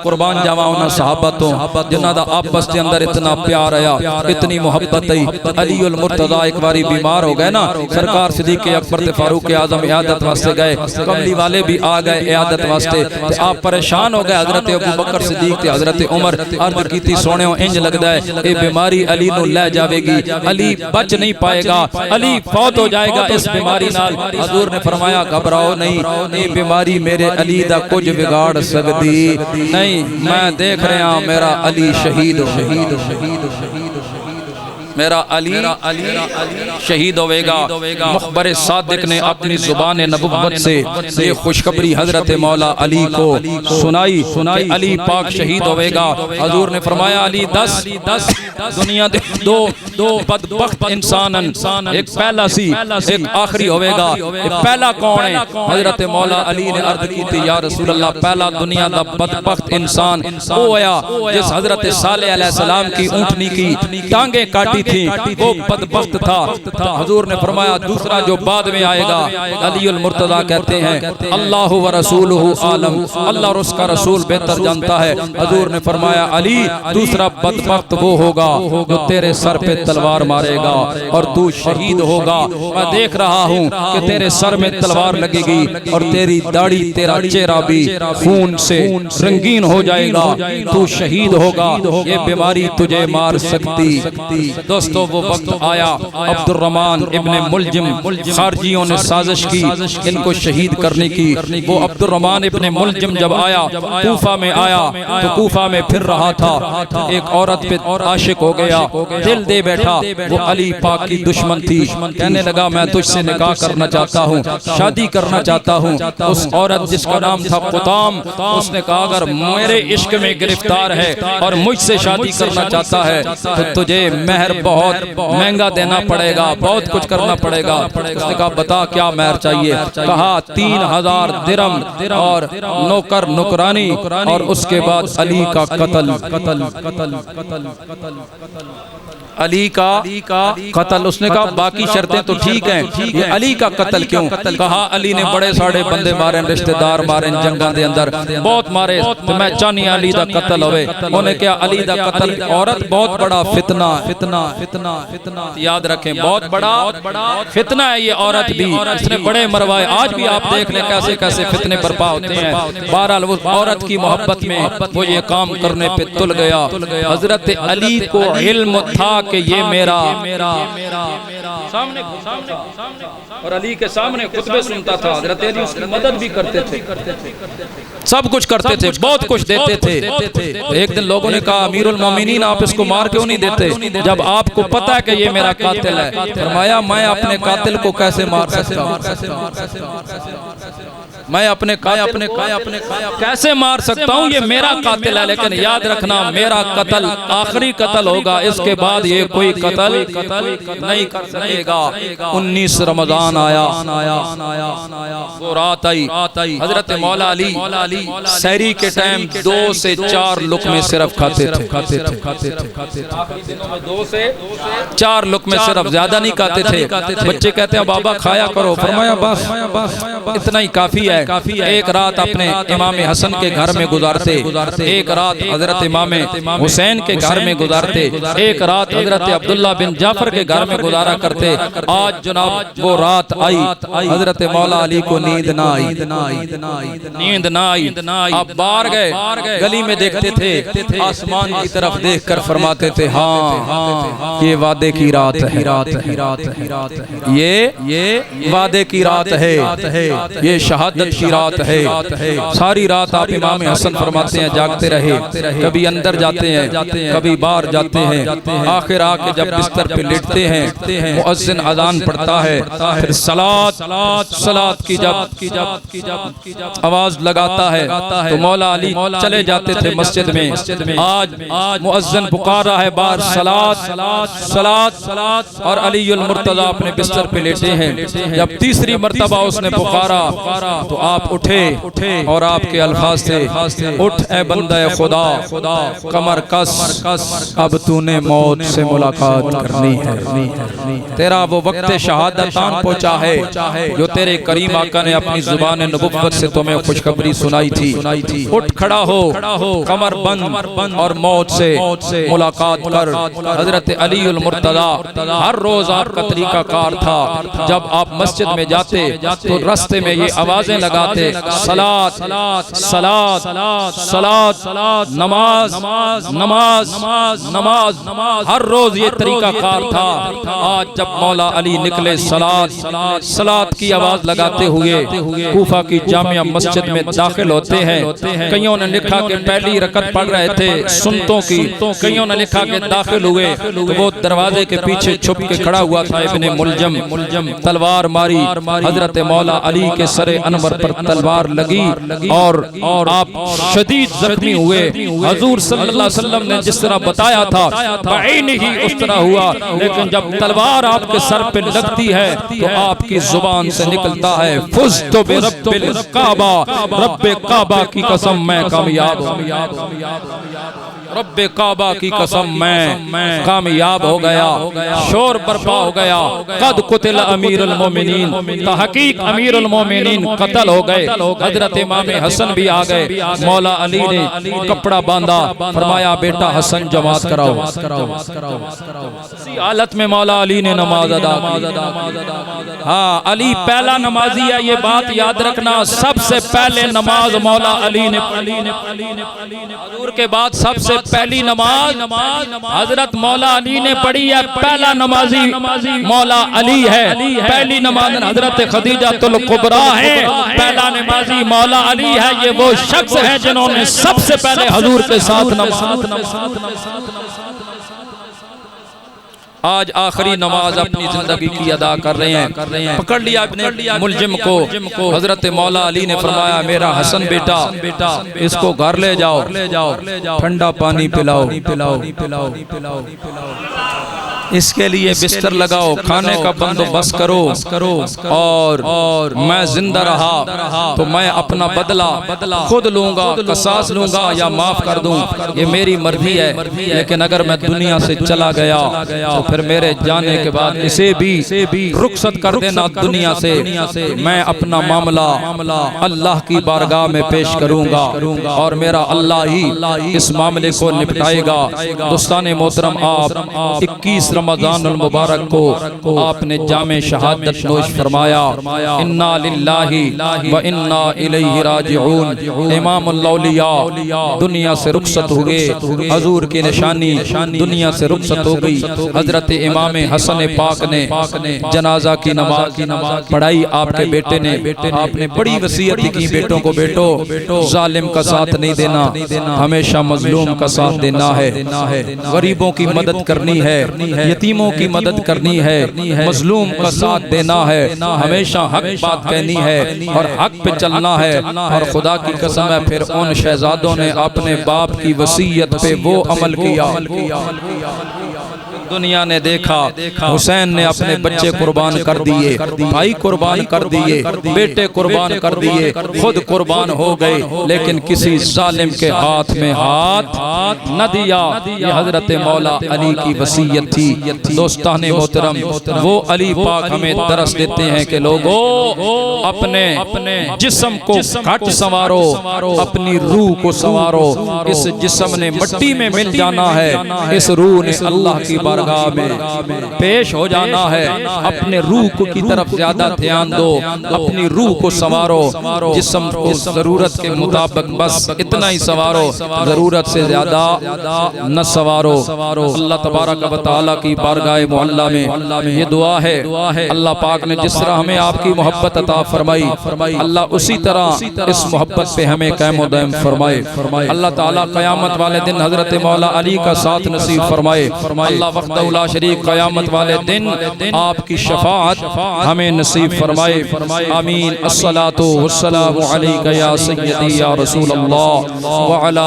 कुर्बान जावा उन्हां सहाबा तो जिन्हां दा आपस दे अंदर इतना प्यार आया, इतनी मोहब्बत आई। अली उल मुर्तजा एक बारी बीमार हो गए ना, सरकार सिद्दीक़ अकबर ते फारूक आज़म इयादत वास्ते गए, कमली वाले भी आ गए इयादत वास्ते। आप परेशान हो गए, हजरत अबू बकर सिद्दीक़ ते हजरत उमर अर्ज कीती सोने इंज लगदा है ये बीमारी अली नूं ले जावेगी, अली बच नहीं पाएगा, अली फौत हो जाएगा इस बीमारी नाल। हजूर ने फरमाया घबराओ नहीं, ये बीमारी मेरे अली दा कुछ बिगाड़ सकदी नहीं, मैं देख रहा मेरा अली शहीद मेरा अली शहीद होवेगा। मुखबर सादिक ने अपनी जुबान नबुव्वत से ये खुशखबरी हजरत मौला अली को सुनाई अली पाक शहीद होवेगा। हजूर ने फरमाया अली 10 दुनिया दे दो बदबख्त इंसान, एक पहला सी एक आखिरी होवेगा। पहला कौन है? हजरत मौला अली ने अर्ज की थी या रसूल अल्लाह, पहला दुनिया दा बदबख्त इंसान वो होया जिस हजरत सालेह अलैहिस्सलाम की ऊँटनी की टांगे काटी थी, वो बदबख्त था। हुजूर ने फरमाया दूसरा जो बाद में आएगा, अली उल मुर्तजा कहते हैं अल्लाह व रसूलुहु आलम, अल्लाह और उसका रसूल बेहतर जानता है। हुजूर ने फरमाया अली दूसरा बदबख्त वो होगा जो तेरे सर पे तलवार मारेगा और तू शहीद होगा। मैं देख रहा हूँ कि तेरे सर में तलवार लगेगी और तेरी दाढ़ी तेरा चेहरा भी खून से रंगीन हो जाएगा, तू शहीद होगा, ये बीमारी तुझे मार सकती। दोस्तों वो वक्त आया, अब्दुर्रहमान इब्ने मुलजिम खारजियों ने साजिश की इनको शहीद करने की। वो अब्दुर्रहमान इब्ने मुलजिम जब आया कूफा में आया तो कूफा में फिर रहा था, एक औरत पे आशिक हो गया, दिल दे बैठा। वो अली पाक की दुश्मन थी, कहने लगा मैं तुझसे निकाह करना चाहता हूँ, शादी करना चाहता हूँ। उस औरत जिसका नाम था कुताम, उसने कहा अगर मेरे इश्क में गिरफ्तार है और मुझसे शादी करना चाहता है तो तुझे महर बहुत महंगा देना पड़ेगा, बहुत कुछ करना पड़ेगा। उसने कहा बता क्या महर चाहिए? कहा 3000 दिरहम और नौकर नुकरानी और उसके बाद अली का कत्ल। अली का कत्ल। उसने कहा बाकी शर्तें तो ठीक हैं, ये अली का कत्ल क्यों? कहा अली ने बड़े सारे बंदे मारे, रिश्तेदार मारे जंगां दे अंदर बहुत मारे, तो मैं चाहनी अली दा कत्ल होवे। उन्हें क्या अली दा कत्ल? औरत बहुत बड़ा फितना याद रखें, बहुत बड़ा फितना है ये औरत भी, इसने बड़े मरवाए। आज भी आप देख लें कैसे कैसे फितने बर्पा होते हैं। बहरहाल वो औरत की मोहब्बत में वो ये काम करने पे तुल गया। हजरत अली को इल्म था कि ये मेरा सामने और अली के सामने खुतबे सुनता था। हजरत अली उसकी मदद भी करते थे, सब कुछ करते थे, बहुत कुछ देते थे। एक दिन लोगों ने कहा अमीरुल मोमिनीन आप इसको मार क्यों नहीं देते जब आपको पता है कि ये मेरा कातिल है? फरमाया मैं अपने कातिल को कैसे मार सकता हूँ? मैं अपने कैसे मार सकता हूँ? ये मेरा कातिल है, लेकिन याद रखना मेरा कत्ल आखिरी कत्ल होगा, इसके बाद ये कोई कत्ल नहीं कर सकेगा। 19 रमजान आया, वो रात आई, हजरत मौला अली सहरी के टाइम 2 से 4 लुक़मे सिर्फ खाते थे। आखिरी दिनों में 2 से 4 लुक़मे सिर्फ, ज्यादा नहीं खाते थे। बच्चे कहते हैं बाबा खाया करो, फरमाया बस इतना ही काफी है। एक रात अपने इमाम हसन के घर में गुजारते, एक रात हजरत इमाम हुसैन के घर में गुजारते, एक रात हजरत अब्दुल्ला बिन जाफर के घर में गुजारा करते। आज जनाब वो रात आई, हजरत मौला अली को नींद ना आई। आप बाहर गए, गली में देखते थे, आसमान की तरफ देख कर फरमाते थे हाँ ये वादे की रात है, ये वादे की रात है, ये शहादत की रात है। सारी रात आप इमाम हसन फरमाते हैं जागते रहे, कभी अंदर जाते हैं कभी बाहर जाते हैं। आखिर आके जब बिस्तर पे लेटते हैं मुअज्जिन अज़ान पढ़ता है, फिर सलात की जब आवाज लगाता है तो मौला अली चले जाते थे मस्जिद में। आज मुअज्जिन पुकार रहा है बाहर सलात और अली उल मुर्तजा अपने बिस्तर पे लेटे हैं। जब तीसरी मर्तबा उसने पुकार पुकारा तो आप उठे और आपके अल्फाज थे, उठ ए बंदा खुदा, कमर कस, अब तूने मौत से मुलाकात करनी है। तेरा वो वक्त शहादत आन पहुंचा है जो तेरे करीम आका ने अपनी जुबान नबुव्वत से तुम्हें खुशखबरी सुनाई थी। उठ खड़ा हो, कमर बंद और मौत से मुलाकात कर। हजरत अली उल मुर्तदा हर रोज आपका तरीका कार था, जब आप मस्जिद में जाते तो रास्ते में ये आवाजें लगाते, सलात सलात सलात, नमाज नमाज नमाज, हर रोज ये तरीका कार था। आज जब मौला अली निकले सलात की आवाज लगाते हुए कूफा की जामिया मस्जिद में दाखिल होते हैं। कईयों ने लिखा कि पहली रकत पढ़ रहे थे सुन्नतों की, कईयों ने लिखा कि दाखिल हुए तो वो दरवाजे के पीछे छुप के खड़ा हुआ था इब्ने मुलजम, तलवार मारी, हजरत मौला अली के सरे अनवर पर तलवार लगी और आप शदीद जख्मी हुए। हुजूर सल्लल्लाहु अलैहि वसल्लम ने जिस तरह बताया था बाइनी ही उस तरह हुआ, लेकिन जब तलवार आपके सर पे लगती है तो आपकी जुबान से निकलता है फुज़्तु बिरब्बिल काबा, रब्बे काबा की कसम मैं कामयाब हूं, रब्बे काबा की कसम मैं कामयाब हो गया। शोर बर्पा हो गया, कद कुतिल अमीरुल मोमिनीन, तहकीक अमीरुल मोमिनीन कत्ल हो गए। हजरत इमाम हसन भी आ गए। मौला अली ने कपड़ा बांधा, फरमाया बेटा हसन जमात कराओ। इसी हालत में मौला अली ने नमाज अदा की। हाँ, अली पहला नमाजी है, ये बात याद रखना। सबसे पहले नमाज मौला अली ने पढ़ी। हुजूर के बाद सबसे पहली नमाज हजरत मौला अली ने पढ़ी है। पहला नमाजी मौला अली है। पहली नमाज हजरत खदीजातुल कुबरा है। पहला नमाजी मौला अली है। ये वो शख्स है जिन्होंने सबसे पहले हुजूर के साथ आज आखिरी नमाज अपनी जिंदगी की अदा कर रहे हैं। पकड़ लिया अपने मुलजिम को। हजरत मौला अली ने फरमाया मेरा हसन बेटा इसको घर ले जाओ, ठंडा पानी पिलाओ, इसके लिए बिस्तर लगाओ, खाने का बंदोबस्त करो और मैं जिंदा रहा तो मैं अपना बदला खुद लूंगा, कसास लूंगा या माफ कर दूं, ये मेरी मर्जी है। लेकिन अगर मैं दुनिया से चला गया तो फिर मेरे जाने के बाद इसे भी रुखसत कर देना दुनिया से। मैं अपना मामला अल्लाह की बारगाह में पेश करूंगा और मेरा अल्लाह ही इस मामले को निपटाएगा। दोस्ताने मोहतरम, आप 21 रमजान मुबारक को आपने जामे शहादत नोश फरमाया। इन्ना लिल्लाहि व इन्ना इलैहि राजिऊन। इमामुल औलिया दुनिया से रुखसत हो गए। हुजूर की निशानी दुनिया से रुखसत हो गई। हजरत इमाम हसन पाक ने जनाजा की नमाज पढ़ाई आपके बेटे ने। आपने बड़ी वसीयत की बेटों को, बेटो जालिम का साथ नहीं देना, हमेशा मजलूम का साथ देना है, गरीबों की मदद करनी है, यतीमों की मदद करनी है, मजलूम का साथ देना है, हमेशा हक बात कहनी है और हक पे चलना है। और खुदा की कसम है फिर उन शहजादों ने अपने बाप की वसीयत पे वो अमल किया। दुनिया ने देखा हुसैन ने अपने बच्चे कुर्बान कर दिए, भाई कुर्बान कर दिए, बेटे कुर्बान कर दिए, खुद कुर्बान हो गए, लेकिन किसी जालिम के हाथ में हाथ न दिया। ये हजरत मौला अली की वसीयत थी। दोस्ताने मोहतरम, वो अली पाक हमें दरस देते हैं कि लोगों अपने जिस्म को घट संवारो, अपनी रूह को संवारो। इस जिस्म ने मिट्टी में मिल जाना है, इस रूह ने अल्लाह की बारगाह में पेश हो जाना है। अपने रूह की तरफ ज्यादा ध्यान दो, अपनी रूह को संवारो, जिस्म को जरूरत के मुताबिक बस इतना ही संवारो, जरूरत से ज्यादा न संवारो। अल्लाह तबारक व तआला की बारगाह मुअल्ला में ये दुआ है। अल्लाह पाक ने जिस तरह हमें आपकी मोहब्बत अता फरमाई, अल्लाह उसी तरह इस मोहब्बत पे हमें कायम दायम फरमाए। अल्लाह ताला क़यामत वाले दिन हजरत मौला अली का साथ नसीब फरमाए। अल्लाह वहदहुल्ला शरीक क़यामत वाले दिन आपकी शफाअत हमें नसीब फरमाए। आमीन। अस्सलातु वस्सलामु अलैका या सय्यदी या रसूल अल्लाह व अला